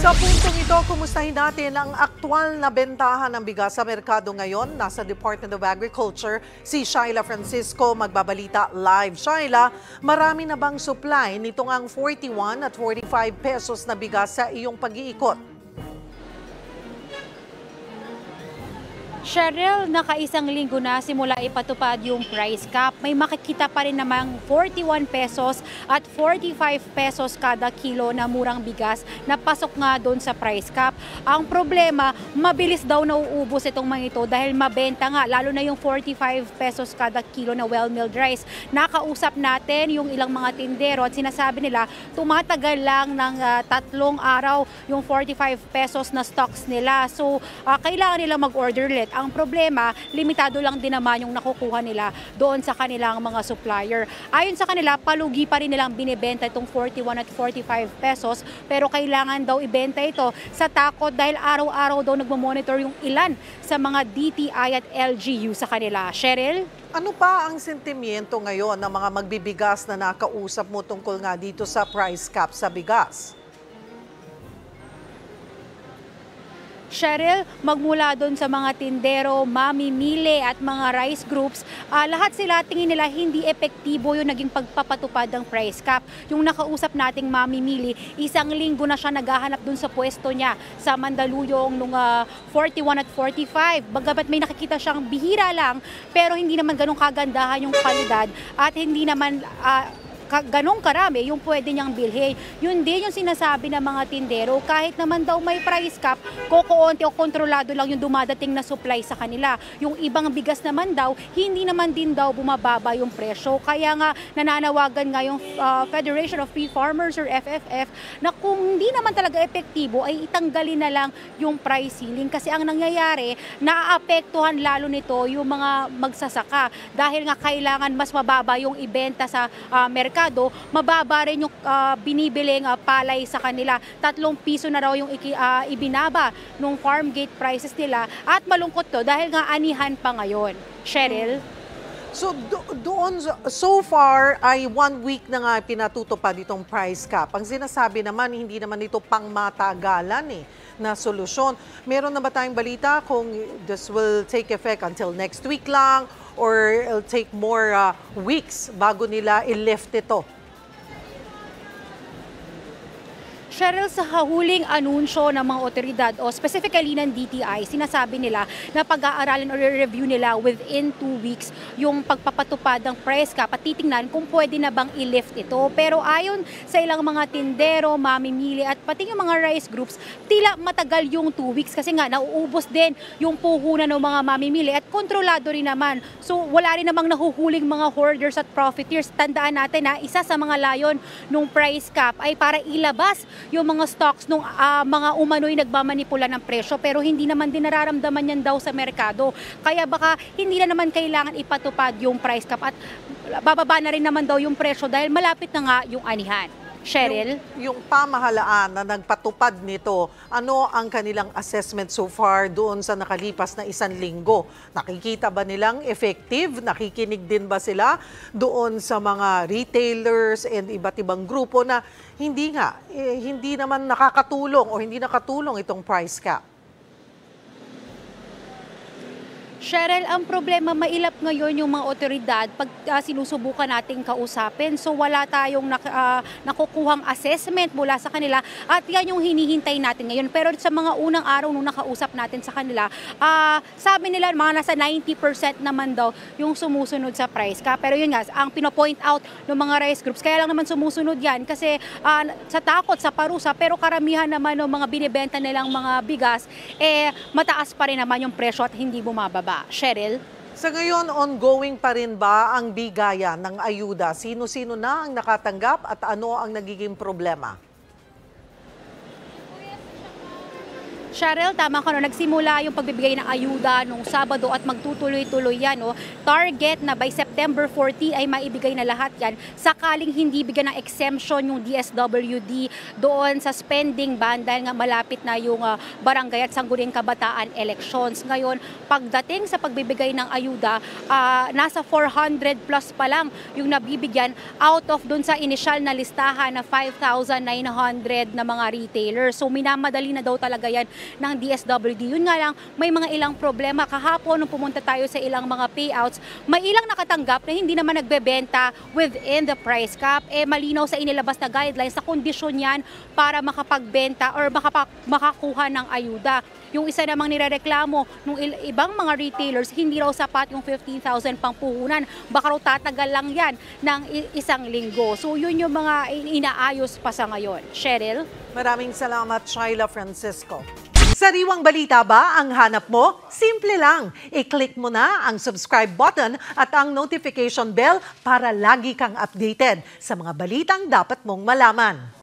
Sa puntong ito, kumustahin natin ang aktwal na bentahan ng bigas sa merkado ngayon. Nasa Department of Agriculture, si Shaila Francisco magbabalita live. Shaila, marami na bang supply nitong ang 41 at 45 pesos na bigas sa iyong pag-iikot? Cheryl, nakaisang linggo na simula ipatupad yung price cap. May makikita pa rin namang 41 pesos at 45 pesos kada kilo na murang bigas na pasok nga doon sa price cap. Ang problema, mabilis daw nauubos itong mga ito dahil mabenta nga, lalo na yung 45 pesos kada kilo na well-milled rice. Nakausap natin yung ilang mga tindero at sinasabi nila tumatagal lang ng 3 araw yung 45 pesos na stocks nila. So, kailangan nilang mag-order ulit. Ang problema, limitado lang din naman yung nakukuha nila doon sa kanilang mga supplier. Ayon sa kanila, palugi pa rin nilang binibenta itong 41 at 45 pesos pero kailangan daw ibenta ito sa takot dahil araw-araw daw nagmamonitor yung ilan sa mga DTI at LGU sa kanila. Cheryl? Ano pa ang sentimiento ngayon ng mga magbibigas na nakausap mo tungkol nga dito sa price cap sa bigas? Cheryl, magmula doon sa mga tindero, mamimili at mga rice groups, lahat sila tingin nila hindi epektibo yung naging pagpapatupad ng price cap. Yung nakausap nating mamimili, isang linggo na siya naghahanap doon sa pwesto niya sa Mandaluyong nung 41 at 45. Bagamat may nakikita siyang bihira lang, pero hindi naman ganun kagandahan yung kalidad at hindi naman ganong karami yung pwede niyang bilhin. Yun din yung sinasabi ng mga tindero, kahit naman daw may price cap, kukunti o kontrolado lang yung dumadating na supply sa kanila. Yung ibang bigas naman daw, hindi naman din daw bumababa yung presyo. Kaya nga nananawagan nga yung Federation of Free Farmers or FFF na kung hindi naman talaga epektibo ay itanggalin na lang yung price ceiling. Kasi ang nangyayari, naaapektuhan lalo nito yung mga magsasaka dahil nga kailangan mas mababa yung ibenta sa merkado, mababa rin yung binibiling palay sa kanila. 3 piso na raw yung ibinaba nung farm gate prices nila at malungkot to dahil nga anihan pa ngayon. Cheryl? So doon, so far ay 1 week na nga pinatutupad itong price cap. Ang sinasabi naman, hindi naman ito pangmatagalan na solusyon. Meron na ba tayong balita kung this will take effect until next week lang or it'll take more weeks bago nila i-lift ito? Cheryl, sa huling anunsyo ng mga otoridad o specifically ng DTI, sinasabi nila na pag-aaralin o review nila within 2 weeks yung pagpapatupad ng price cap at titingnan kung pwede na bang i-lift ito. Pero ayon sa ilang mga tindero, mamimili at pati yung mga rice groups, tila matagal yung 2 weeks kasi nga nauubos din yung puhunan ng mga mamimili at kontrolado rin naman. So wala rin namang nahuhuling mga hoarders at profiteers. Tandaan natin na isa sa mga layon ng price cap ay para ilabas yung mga stocks ng mga umano'y nagmamanipula ng presyo pero hindi naman din nararamdaman yan daw sa merkado. Kaya baka hindi na naman kailangan ipatupad yung price cap at bababa na rin naman daw yung presyo dahil malapit na nga yung anihan. Cheryl? Yung pamahalaan na nagpatupad nito, ano ang kanilang assessment so far doon sa nakalipas na 1 linggo? Nakikita ba nilang effective? Nakikinig din ba sila doon sa mga retailers and iba't ibang grupo na hindi naman nakakatulong o hindi nakatulong itong price cap? Cheryl, ang problema, mailap ngayon yung mga otoridad pag sinusubukan nating kausapin. So wala tayong nakukuhang assessment mula sa kanila at yan yung hinihintay natin ngayon. Pero sa mga unang araw nung nakausap natin sa kanila, sabi nila mga nasa 90% naman daw yung sumusunod sa price cap. Pero yun nga, ang pinopoint out ng mga rice groups, kaya lang naman sumusunod yan kasi sa takot, sa parusa, pero karamihan naman ng mga binibenta nilang mga bigas, mataas pa rin naman yung presyo at hindi bumababa. Cheryl? Sa ngayon, ongoing pa rin ba ang bigayan ng ayuda? Sino-sino na ang nakatanggap at ano ang nagiging problema? Cheryl, tama ka, no? Nagsimula yung pagbibigay ng ayuda nung Sabado at magtutuloy-tuloy yan. No? Target na by September 40 ay maibigay na lahat yan. Sakaling hindi bigyan ng exemption yung DSWD doon sa spending ban dahil nga malapit na yung barangay at sangguniang kabataan elections. Ngayon, pagdating sa pagbibigay ng ayuda, nasa 400 plus pa lang yung nabibigyan out of doon sa initial na listahan na 5,900 na mga retailers. So minamadali na daw talaga yan ng DSWD. Yun nga lang, may mga ilang problema. Kahapon, nung pumunta tayo sa ilang mga payouts, may ilang nakatanggap na hindi naman nagbebenta within the price cap. Malinaw sa inilabas na guidelines sa kondisyon yan para makapagbenta or makakuha ng ayuda. Yung isa namang nirereklamo nung ibang mga retailers, hindi raw sapat yung 15,000 pang puhunan. Baka raw tatagal lang yan ng isang linggo. So yun yung mga inaayos pa sa ngayon. Cheryl? Maraming salamat, Shaila Francisco. Sariwang balita ba ang hanap mo? Simple lang. I-click mo na ang subscribe button at ang notification bell para lagi kang updated sa mga balitang dapat mong malaman.